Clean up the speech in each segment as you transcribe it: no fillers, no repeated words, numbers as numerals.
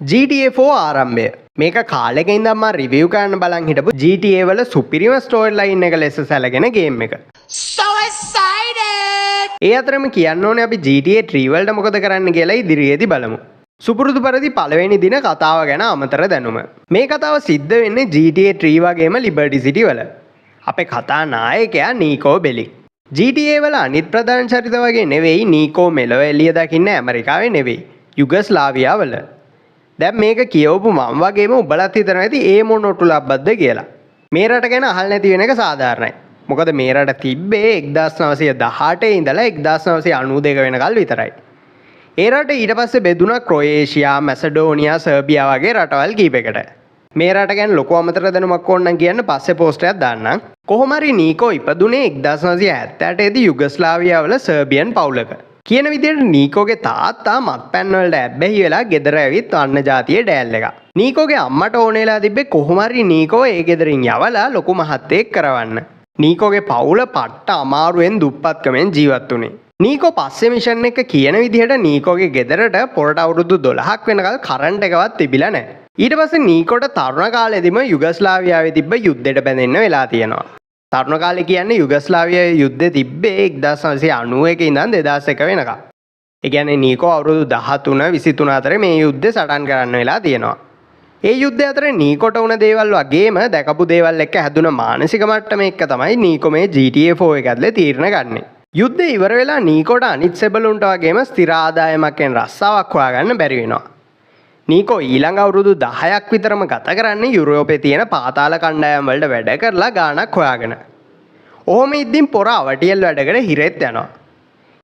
GTA 4 ආරම්භය. මේක කාලෙක ඉඳන්ම රිවිව් කරන්න බලන් හිටපු GTA වල සුපිරිම ස්ටෝරි ලයින් එක ලෙස සැලකෙන ගේම් එක. So excited! ඒ අතරම කියන්න ඕනේ අපි GTA 3 වලට මොකද කරන්න කියලා ඉදිරියේදී බලමු. සුපුරුදු පරිදි පළවෙනි දින කතාව ගැන අමතර දැනුම. මේ කතාව සිද්ධ වෙන්නේ GTA 3 වගේම Liberty City වල. අපේ කතා නායකයා නීකෝ බෙලික්. GTA වල අනිත් ප්‍රධාන චරිත වගේ නෙවෙයි නීකෝ මෙලොව එළිය දකින්න ඇමරිකාවේ නෙවෙයි. යුගස්ලාවියා වල. දැන් මේක කියවපු මම වගේම උඹලත් හිතනවා ඇති ඒ මොනොටු ලබ්බද්ද කියලා. මේ රට ගැන අහලා නැති වෙන එක සාධාරණයි. මොකද මේ රට තිබ්බේ 1918 ඉඳලා 1992 වෙනකල් විතරයි. ඒ රට ඊට පස්සේ බෙදුණා ක්‍රොයේෂියා, මැසඩෝනියා, සර්බියා වගේ රටවල් කීපයකට. මේ රට ගැන ලොකු අමතර දැනුමක් ඕන නම් කියන්න පස්සේ පෝස්ට් එකක් දාන්නම්. කොහොම හරි නීකෝ ඉපදුනේ 1978 දී යුගස්ලාවියා වල සර්බියන් පවුලක. කියන විදිහට නීකෝගේ තාත්තා මත්පැන් වලට ඇබ්බැහි වෙලා ගෙදර ඇවිත් අන්න ජාතියේ ඩෑල් එකක්. නීකෝගේ අම්මට ඕනෙලා තිබ්බේ කොහොම හරි නීකෝ ඒ ගෙදරින් යවලා ලොකු මහත්තයෙක් කරවන්න. නීකෝගේ පවුල පට්ට අමාරුවෙන් දුප්පත්කමෙන් ජීවත් වුණේ. නීකෝ පස්සේ මිෂන් එක කියන විදිහට නීකෝගේ ගෙදරට පොරට අවුරුදු 12ක් වෙනකල් කරන්ට් එකවත් තිබිලා නැහැ. ඊට පස්සේ නීකෝට තරුණ කාලෙදිම යුගස්ලාවියාවේ තිබ්බ යුද්ධෙට බැඳෙන්න වෙලා තියෙනවා. තරුණ කාලේ කියන්නේ යුගස්ලාවියාවේ යුද්ධෙ තිබ්බේ 1991 ඉඳන් 2001 වෙනකම්. ඒ කියන්නේ නීකෝ අවුරුදු 13 23 අතර මේ යුද්ධෙ සටන් කරන්න වෙලා තියෙනවා. ඒ යුද්ධය අතර නීකොට වුණ දේවල් වගේම දැකපු දේවල් එක්ක හැදුන මානසික මට්ටම එක්ක තමයි නීකෝ මේ GTA 4 එක ඇතුලේ තීරණ ගන්නෙ. යුද්ධය ඉවර වෙලා නීකොට අනිත් සෙබළුන්ට වගේම ස්ථිර ආදායමක් එන රස්සාවක් හොයාගන්න බැරි වෙනවා. නීකෝ ඊළඟ අවුරුදු 10ක් විතරම ගත කරන්නේ යුරෝපේ තියෙන පාතාල කණ්ඩායම් වලට වැඩ කරලා ගාණක් හොයාගෙන. ඔහොම ඉද්දින් පොර අවටියල් වැඩකට හිරෙත් යනවා.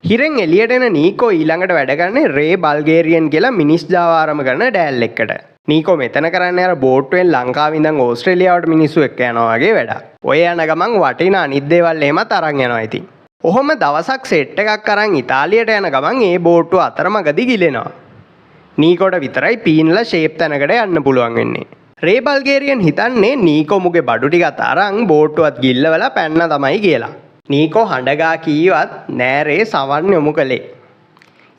හිරෙන් එළියට එන නීකෝ ඊළඟට වැඩ කරන්නේ රේ බල්ගේරියන් කියලා මිනිස් ජාව ආරම්භ කරන ඩෑල් එක්කට. නීකෝ මෙතන කරන්නේ අර බෝට්ටුවෙන් ලංකාවේ ඉඳන් ඕස්ට්‍රේලියාවට මිනිස්සු එක්ක යනවා වගේ වැඩක්. ඔය යන ගමන් වටින අනිත් දේවල් එහෙමත් අරන් යනවා ඉතින්. ඔහොම දවසක් සෙට් එකක් අරන් ඉතාලියට යන ගමන් ඒ බෝට්ටුව අතරමඟදී ගිලෙනවා. නීකෝට විතරයි පීනලා ෂේප් තැනකට යන්න පුළුවන් වෙන්නේ. රේ බල්ගේරියන් හිතන්නේ නීකෝ මුගේ බඩු ටිකත් අරන් බෝට්ටුවත් ගිල්ලවලා පැන්න තමයි කියලා. නීකෝ හඬගා කීවත් නෑ රේ සවන් යොමු කළේ.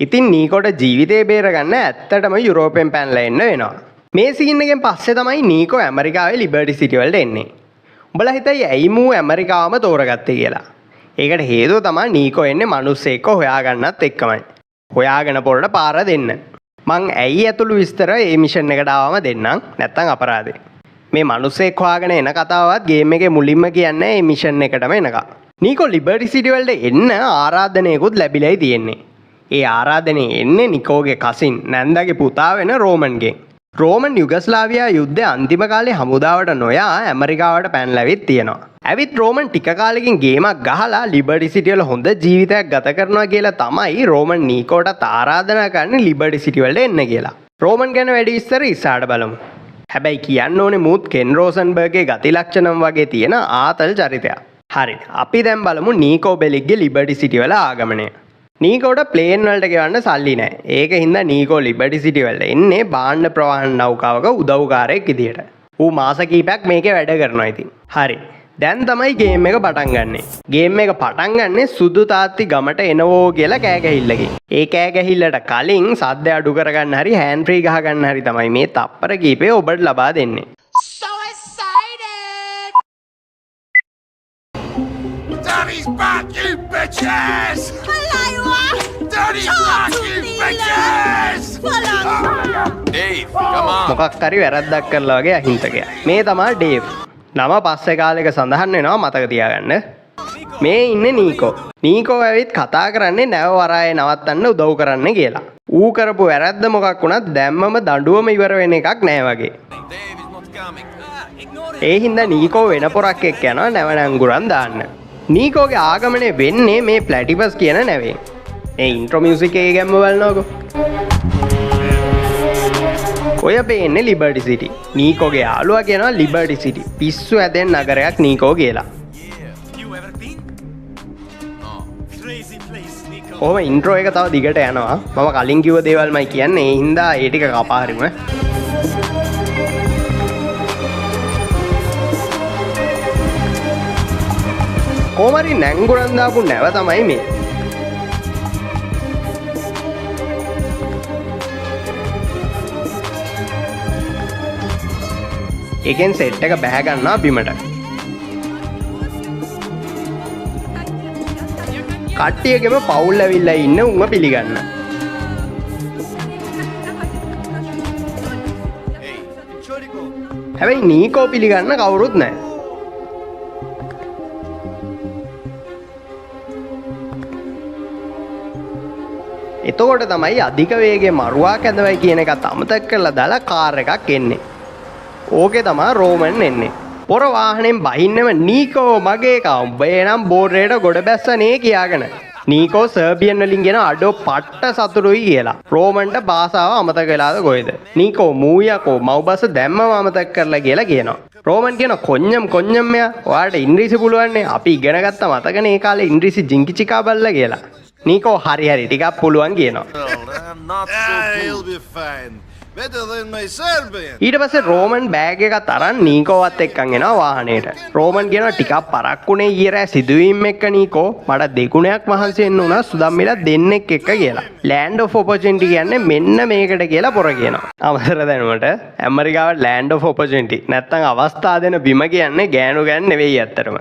ඉතින් නීකෝට ජීවිතේ බේරගන්න ඇත්තටම යුරෝපෙන් පැනලා එන්න වෙනවා. මේ සීන් එකෙන් පස්සේ තමයි නීකෝ ඇමරිකාවේ ලිබර්ටි සිටි වලට එන්නේ. උඹලා හිතයි ඇයි මූ ඇමරිකාවම තෝරගත්තේ කියලා. ඒකට හේතුව තමයි නීකෝ එන්නේ මිනිස්සෙක්ව හොයාගන්නත් එක්කමයි. හොයාගෙන පොරට පාර දෙන්න. මං ඇයි ඇතුළු විස්තර ඒ මිෂන් එකට ආවම දෙන්නම් නැත්තම් අපරාධේ. මේ මිනිස්සෙක් හොයාගෙන එන කතාවත් ගේම් එකේ මුලින්ම කියන්නේ මේ මිෂන් එකටම එනකම්. නීකෝ ලිබර්ටි සිටි වලට එන්න ආරාධනයකුත් ලැබිලායි තියෙන්නේ. ඒ ආරාධනේ එන්නේ නිකෝගේ කසින් නැන්දාගේ පුතා වෙන රෝමන්ගෙන්. රෝමන් යුගස්ලාවියා යුද්ධයේ අන්තිම කාලේ හමුදාවට නොයා ඇමරිකාවට පැනලා ඇවිත් තියෙනවා. ඇවිත් රෝමන් ටික කාලෙකින් ගේමක් ගහලා ලිබර්ටි සිටි වල හොඳ ජීවිතයක් ගත කරනවා කියලා තමයි රෝමන් නීකෝට ආරාධනා කරන්නේ ලිබර්ටි සිටි වලට එන්න කියලා. රෝමන් ගැන වැඩි විස්තර ඉස්සරහට බලමු. හැබැයි කියන්න ඕනේ මූත් කෙන් රෝසන්බර්ග්ගේ ගති ලක්ෂණම් වගේ තියෙන ආතල් චරිතයක්. හරි. අපි දැන් බලමු නීකෝ බෙලික්ගේ ලිබර්ටි සිටි වල ආගමනය. නීකෝට ප්ලේන් වලට ගෙවන්න සල්ලි නැහැ. ඒක හින්දා නීකෝ ලිබර්ටි සිටි වලට එන්නේ බාණ්ඩ ප්‍රවාහන නෞකාවක උදව්කාරයෙක් විදියට. ඌ මාස කිහිපයක් මේකේ වැඩ කරනවා ඉතින්. හරි. දැන් තමයි ගේම් එක පටන් ගන්නෙ. ගේම් එක පටන් ගන්නෙ සුදු තාත්ති ගමට එනවෝ කියලා කෑ ගැහිල්ලකින්. ඒ කෑ ගැහිල්ලට කලින් සද්ද අඩු කරගන්න හරි හෑන්ඩ් ෆ්‍රී ගහ ගන්න හරි තමයි මේ තප්පර කීපේ ඔබට ලබා දෙන්නේ. So excited! Daddy's back, you bitches! Hello! Daddy's back, you bitches! Dave, come on! මොකක් හරි වැරද්දක් කරලා වගේ අහිංසකයා. මේ තමයි ඩේව්. නම පස්සේ කාලෙක සඳහන් වෙනවා මතක තියාගන්න. මේ ඉන්නේ නීකෝ. නීකෝ ඇවිත් කතා කරන්නේ නැව වරායේ නවත්තන්න උදව් කරන්න කියලා. ඌ කරපු වැරද්ද මොකක් වුණත් දැම්මම දඬුවම ඉවර වෙන එකක් නෑ වගේ. ඒ හින්දා නීකෝ වෙන පොරක් එක්ක යනවා නැව නංගුරන් දාන්න. නීකෝගේ ආගමනය වෙන්නේ මේ ප්ලැටිපස් කියන නැවෙන්. ඒ ඉන්ට්‍රෝ මියුසික් එකේ ගැම්ම බලනකො. ඔය පේන්නේ ලිබර්ටි සිටි. නීකෝගේ යාළුවා කියනවා ලිබර්ටි සිටි. පිස්සු ඇදෙන නගරයක් නීකෝ කියලා. ඔහොම ඉන්ට්‍රෝ එක තව දිගට යනවා. මම කලින් කිව්ව දේවල්මයි කියන්නේ. ඒ හින්දා ඒ ටික කපාරිම. කොහමරි නැංගුරන් දාපු නැව තමයි මේ. ඒකෙන් සෙට් එක බැහැ ගන්නවා බිමට. කට්ටියගෙම පවුල් ඇවිල්ලා ඉන්න උන්ව පිළිගන්න. හැබැයි නීකෝ පිළිගන්න කවුරුත් නැහැ. එතකොට තමයි අධික වේගයේ මරුවා කැඳවයි කියන එකත් අමතක කරලා දාලා කාර් එකක් එන්නේ. ඕකේ තමයි රෝමන් එන්නේ. පොර වාහනෙන් බහින්නම නීකෝ මගේ කම්බේ නම් බෝර්ඩරේට ගොඩ බැස්සනේ කියාගෙන. නීකෝ සර්බියන් වලින් කියන අඩෝ පට්ට සතුටුයි කියලා. රෝමන්ට භාෂාව අමතක වෙලාද කොහෙද? නීකෝ මූයකෝ මව්බස දැම්මම අමතක කරලා කියලා කියනවා. රෝමන් කියන කොඤ්ඤම් මෙයා ඔයාලට ඉංග්‍රීසි පුළුවන්නේ අපි ඉගෙන ගත්ත මතකනේ ඒ කාලේ ඉංග්‍රීසි ජිංකිචිකා බල්ලා කියලා. නීකෝ හරි ටිකක් පුළුවන් කියනවා. I'm not so He'll be fine. Better than my Serbian. ඊට පස්සේ රෝමන් බෑග් එකත් අරන් නීකෝවත් එක්කන් එනවා වාහනේට. රෝමන් කියනවා ටිකක් පරක්කුනේ ඊයේ රෑ සිදුවීම් එක්ක නීකෝ මට දෙගුණයක් මහන්සි වෙන්න උනා සුදම්මිලා දෙන්නෙක් එක්ක කියලා. land of opportunity කියන්නේ මෙන්න මේකට කියලා පොර කියනවා. අවසර දැනුමට ඇමරිකාවේ land of opportunity නැත්තම් අවස්ථා දෙන බිම කියන්නේ ගෑනු ගෑන් නෙවෙයි ඇත්තටම.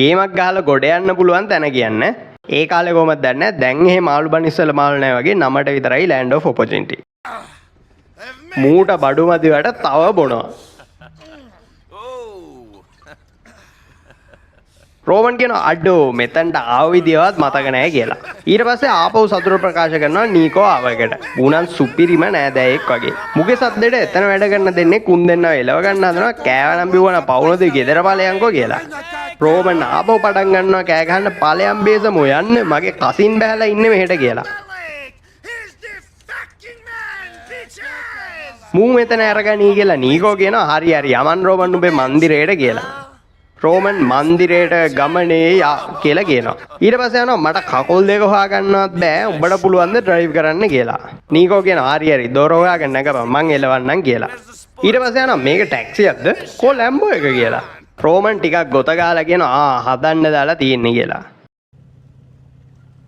ගේමක් ගහලා ගොඩ යන්න පුළුවන් තැන කියන්නේ. ඒ කාලේ කොහමද දන්නේ? දැන් එහෙ මාළු බන් ඉස්සල මාළු නැහැ වගේ නමට විතරයි land of opportunity. මූට බඩු මදිවට තව බොනවා. රෝමන් කියන අඩෝ මෙතනට ආව විදියවත් මතක නැහැ කියලා. ඊට පස්සේ ආපහු සතුට ප්‍රකාශ කරනවා නීකෝ ආවකට. උනන් සුපිරිම නෑදෑයෙක් වගේ. මුගේ සද්දෙට එතන වැඩ කරන දෙන්නේ කුන් දෙන්නව එලව ගන්න හදනවා කෑවනම් බිව්වන පවුනද ගෙදර ඵලයන්කෝ කියලා. රෝමන් ආපහු පටන් ගන්නවා කෑ ගහන්න ඵලයන් බේසමු යන්න මගේ කසින් බහැලා ඉන්නේ මෙහෙට කියලා. මූ මෙතන අරගනී කියලා නීකෝ කියනවා හරි යමන් රෝමන් උඹේ මන්දිරයට කියලා. රෝමන් මන්දිරයට ගමනේ කියලා කියනවා. ඊට පස්සේ යනවා මට කකුල් දෙක හොයාගන්නවත් බෑ උඹට පුළුවන් ද ඩ්‍රයිව් කරන්න කියලා. නීකෝ කියනවා හරි දොර හොයාගන්න නැගපන් මං එලවන්නම් කියලා. ඊට පස්සේ යනවා මේක ටැක්සියක්ද කෝ ලැම්බෝ එක කියලා. රෝමන් ටිකක් ගොත ගාලා කියනවා හදන්න දාලා තියෙන්නේ කියලා.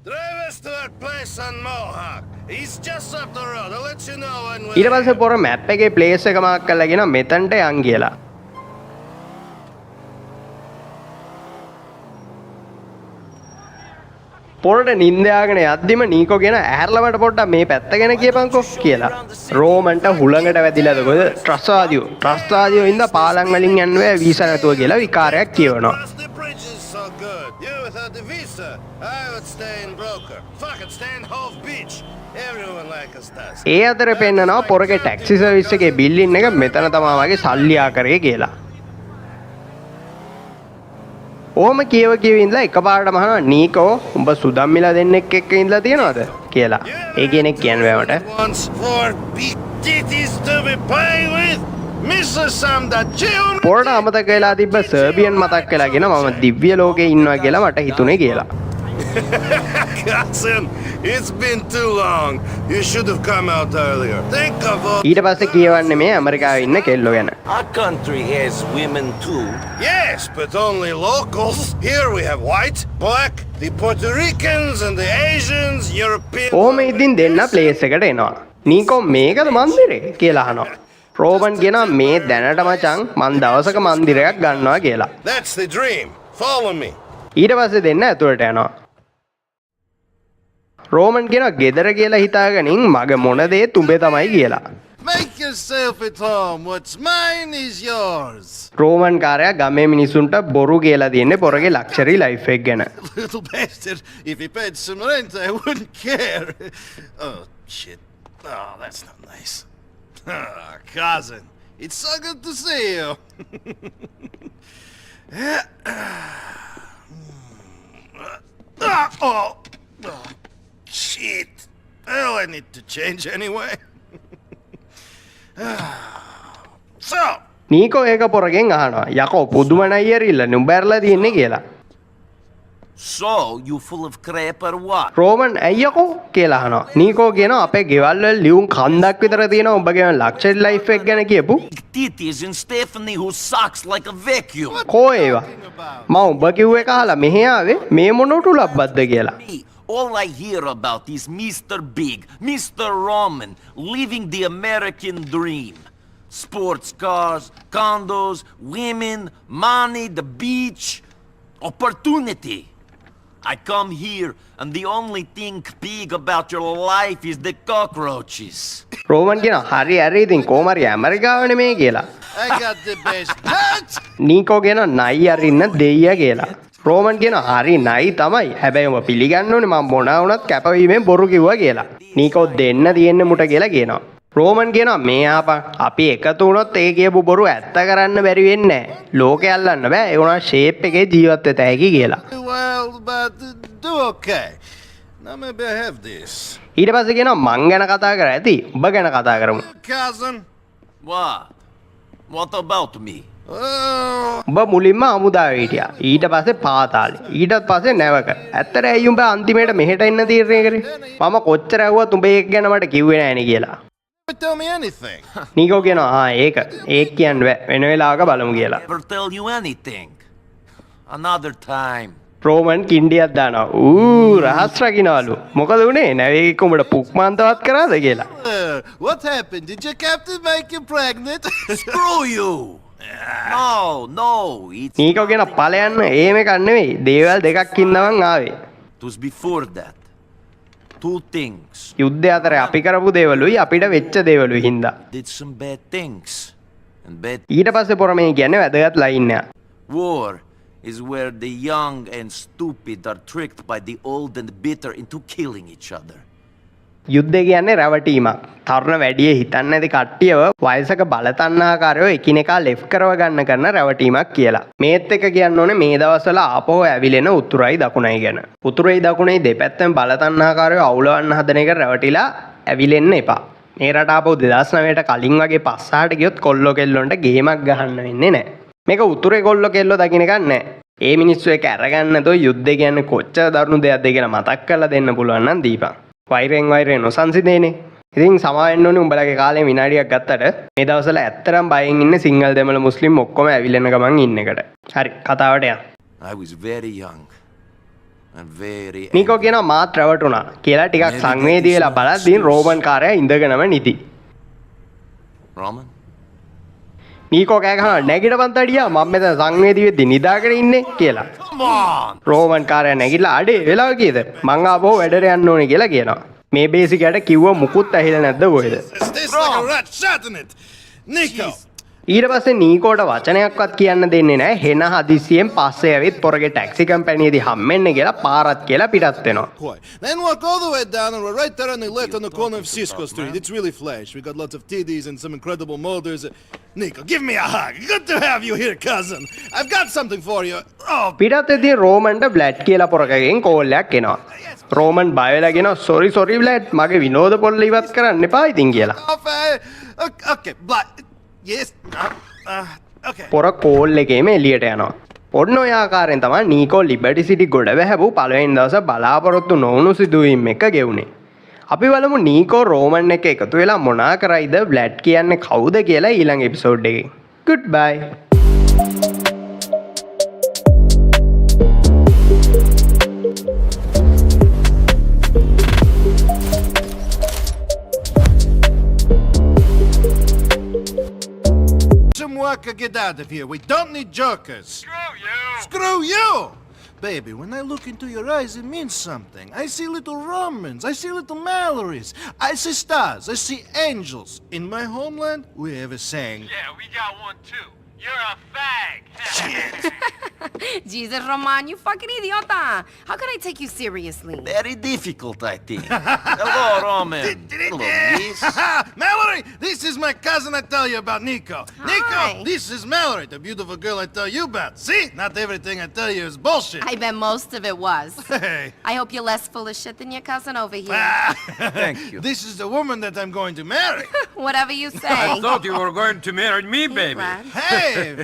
Drive us to our place on Mohawk. He's just up the road. I'll let you know when ඊට පස්සේ පොර මැප් එකේ ප්ලේස් එක මාක් කරලා කියනවා මෙතනට යන් කියලා. පොරට නින්දයාගෙන යද්දිම නීකෝ කියන ඇහැරලා මට පොඩ්ඩක් මේ පැත්ත ගැන කියපන්කෝ කියලා. රෝමන්ට හුළඟට වැදිලාද කොහෙද? ත්‍රස්වාදියෝ ඉඳ පාලම් වලින් යන්න බෑ වීසා නැතුව කියලා විකාරයක් කියවනවා. the bridge is so good. You without the visa, I would stay in Broker. Fucking stay in Hove Beach. Everyone like us does. ඒ අතර පෙන්නනවා පොරගේ ටැක්සි සර්විස් එකේ බිල්ලින් එක මෙතන තමයි වගේ සල්ලි ආකරේ කියලා. ඕම කියව ඉඳලා එකපාරටම අහනවා නීකෝ උඹ සුදම්මිලා දෙන්නෙක් එක්ක ඉඳලා තියනවද කියලා. ඒ කෙනෙක් කියන්නේ මට. Once for big titties to be playing with. Mrs. Sam that June. පොරට අමතක වෙලා තිබ්බ සර්බියන් මතක් වෙලාගෙන මම දිව්‍ය ලෝකේ ඉන්නවා කියලා මට හිතුනේ කියලා. Cousin, it's been too long. You should have come out earlier. Think of all. ඊට පස්සේ කියවන්නේ මේ ඇමරිකාවේ ඉන්න කෙල්ලෝ ගැන. Our country has women too. Yes, but only locals. Here we have white, black, the Puerto Ricans and the Asians, European. ඕම ඉදින් දෙන්න ප්ලේස් එකට එනවා. නීකෝ මේකද මන්දිරේ කියලා අහනවා. රෝමන් කියනවා මේ දැනට මචං මන් දවසක මන්දිරයක් ගන්නවා කියලා. That's the dream. Follow me. ඊට පස්සේ දෙන්න ඇතුළට යනවා. රෝමන් කියනවා ගෙදර කියලා හිතාගනින් මගේ මොන දේ තුඹේ තමයි කියලා. Make yourself at home. What's mine is yours. Roman කාරයා ගමේ මිනිසුන්ට බොරු කියලා දෙන්නේ පොරගේ ලක්ෂරි ලයිෆ් එක ගැන. Little bastard. If he paid some rent, I wouldn't care. Oh, shit. Oh, that's not nice. Ah, cousin. It's so good to see you. Oh, shit. Well, I need to change anyway. So, නීකෝ ඒක පොරගෙන් අහනවා යකෝ පුදුම නයියරිල්ල නුඹැරලා තියෙන්නේ කියලා. So, you full of crap or what? Roman ඇයියකෝ කියලා අහනවා. නීකෝ කියනවා අපේ ගෙවල් වල ලියුම් කන්දක් විතර තියෙනවා ඔබගේ ලක්ෂරි ලයිෆ් එක ගැන කියපු. Big titties and Stephanie who sucks like a vacuum. කෝ ඒවා? මම ඔබ කිව්ව එක අහලා මෙහෙ ආවේ මේ මොනට උලබ්බද්ද කියලා. Me, all I hear about is Mr. Big, Mr. Roman, living the American dream. Sports cars, condos, women, money, the beach, opportunity. I come here, and the only thing big about your life is the cockroaches. Roman කියන හරි හරි ඉතින් කොහමරි ඇමරිකාවනේ මේ කියලා. I got the best hat. නීකෝ කියන නයි අරින්න දෙයියා කියලා. රෝමන් කියන හරි නයි තමයි. හැබැයි ඔබ පිළිගන්න ඕනේ මම මොනවා වුණත් කැපවීමෙන් බොරු කිව්වා කියලා. නීකෝ දෙන්න තියෙන්නේ මුට කියලා කියනවා. රෝමන් කියනවා මේ ආපන් අපි එකතු වුණොත් ඒ කියපු බොරු ඇත්ත කරන්න බැරි වෙන්නේ නැහැ. ලෝකේ අල්ලන්න බෑ. ඒ වුණා ෂේප් එකේ ජීවත් වෙත හැකි කියලා. Well, but do okay. Now maybe I have this. ඊට පස්සේ කියනවා මං ගැන කතා කර ඇති. ඔබ ගැන කතා කරමු. Cousin. What? What about me? Oh, ඔබ මුලින්ම අමුදාවේ හිටියා. ඊට පස්සේ පාතාලේ. ඊටත් පස්සේ නැවක. ඇත්තට ඇයි උඹ අන්තිමේට මෙහෙට එන්න තීරණය කරේ? මම කොච්චර ඇහුවත් උඹ ඒක ගැන මට කිව්වේ නෑනේ කියලා. don't tell me anything. නීකෝ කියනවා ඒක කියන්න බෑ. වෙන වෙලාවක බලමු කියලා. Never tell you anything. Another time. Roman කින්ඩියක් දානවා. රහස් රකින්නවලු. මොකද උනේ? නැවේක උඹට පුක්මාන්තවත් කරාද කියලා. What happened? Did your captain make you pregnant? Screw you! No, it's... නීකෝ කියන ඵලයන් එහෙම එකක් නෙවෙයි. දේවල් දෙකක් ඉන්නවන් ආවේ. It was before that. Two things. යුද්ධය අතරේ අපි කරපු දේවලුයි අපිට වෙච්ච දේවලුයි හින්දා. Did some bad things. And bad ඊට පස්සේ පොරමේ කියන්නේ වැදගත් ලයින් එක. war is where the young and stupid are tricked by the old and bitter into killing each other. යුද්ධය කියන්නේ රැවටීමක්. තරුණ වැඩිය හිතන්නේ නැති කට්ටියව වයසක බලතණ්හාකාරයෝ එකිනෙකා ලෙෆ් කරව ගන්න කරන රැවටීමක් කියලා. මේත් එක කියන්න ඕනේ මේ දවස්වල ආපහු ඇවිලෙන උතුරයි දකුණයි ගැන. උතුරේ දකුණේ දෙපැත්තෙන් බලතණ්හාකාරයෝ අවුලවන්න හදන එක රැවටිලා ඇවිලෙන්න එපා. මේ රට ආපහු 2009ට කලින් වගේ පස්සහට ගියොත් කොල්ලෝ කෙල්ලොන්ට ගේමක් ගහන්න වෙන්නේ නැහැ. මේක උතුරේ කොල්ලෝ කෙල්ලෝ දකින්න එකක් නැහැ. ඒ මිනිස්සු එක අරගන්න නැතෝ යුද්ධය කියන්නේ කොච්චර දරුණු දෙයක්ද කියලා මතක් කරලා දෙන්න පුළුවන් නම් දීපන්. වෛරෙන් වෛරේ නොසන්සිතේනේ. ඉතින් සමාවෙන්න ඕනේ උඹලගේ කාලේ විනාඩියක් ගත්තට මේ දවස්වල ඇත්තරම් බයෙන් ඉන්නේ සිංහල දෙමළ මුස්ලිම් ඔක්කොම ඇවිලෙන ගමන් ඉන්න එකට. හරි කතාවට යන්න. I was very young and very නීකෝ කියනවා මාත් රැවටුණා කියලා ටිකක් සංවේදී වෙලා බලද්දී රෝමන් කාර්යය ඉඳගෙනම නිදි. Roman? නීකෝ කෑ ගහනවා නැගිටපන් තඩියා මම මෙතන සංවේදී වෙද්දි නිදාගෙන ඉන්නේ කියලා. Come on! රෝමන් කාර්යය නැගිටලා අඩේ වෙලාව කීයද? මං ආපහු වැඩට යන්න ඕනේ කියලා කියනවා. මේ බේසිකයට කිව්ව මුකුත් ඇහිලා නැද්ද කොහෙද? It tastes like a rat shot in it. Nico. ඊට පස්සේ නීකෝට වචනයක්වත් කියන්න දෙන්නේ නැහැ. හෙන හදිසියෙන් පස්සේ ඇවිත් පොරගේ ටැක්සි කම්පැනියේදී හම්බෙන්න කියලා පාරත් කියලා පිටත් වෙනවා. Boy. Then walk all the way down and we're right there on the left on the corner of Cisco Street. It's really flash. We got lots of TDs and some incredible molders. Nico, give me a hug. Good to have you here, cousin. I've got something for you. Oh, පිටත් වෙදී රෝමන්ට බ්ලැඩ් කියලා පොරකගෙන් call එකක් එනවා. Roman බය වෙලා කියනවා sorry බ්ලැඩ් මගේ විනෝද පොල්ල ඉවත් කරන්න එපා ඉතින් කියලා. off, okay, but yes. Okay. පොර කෝල් එකේම එළියට යනවා. ඔන්න ඔය ආකාරයෙන් තමයි නීකෝ ලිබර්ටි සිටි ගොඩ වැහැපු පළවෙනි දවසේ බලාපොරොත්තු නොවුණු සිදුවීම් එක ගෙවුනේ. අපි බලමු නීකෝ රෝමන් එක එකතු වෙලා මොනා කරයිද බ්ලැඩ් කියන්නේ කවුද කියලා ඊළඟ එපිසෝඩ් එකේ. goodbye. Worker, get out of here. We don't need jokers. Screw you! Screw you! Baby, when I look into your eyes, it means something. I see little Romans. I see little Mallorys. I see stars. I see angels. In my homeland, we have a saying. Yeah, we got one too. You're a fag. Jesus, Roman, you fucking idiota. How can I take you seriously? Very difficult, I think. Hello, Roman. Hello, miss. Mallory, this is my cousin I tell you about, Nico. Hi. Nico, this is Mallory, the beautiful girl I tell you about. See? Not everything I tell you is bullshit. I bet most of it was. Hey. I hope you're less full of shit than your cousin over here. Thank you. This is the woman that I'm going to marry. Whatever you say. I thought you were going to marry me, baby. Brad. Hey,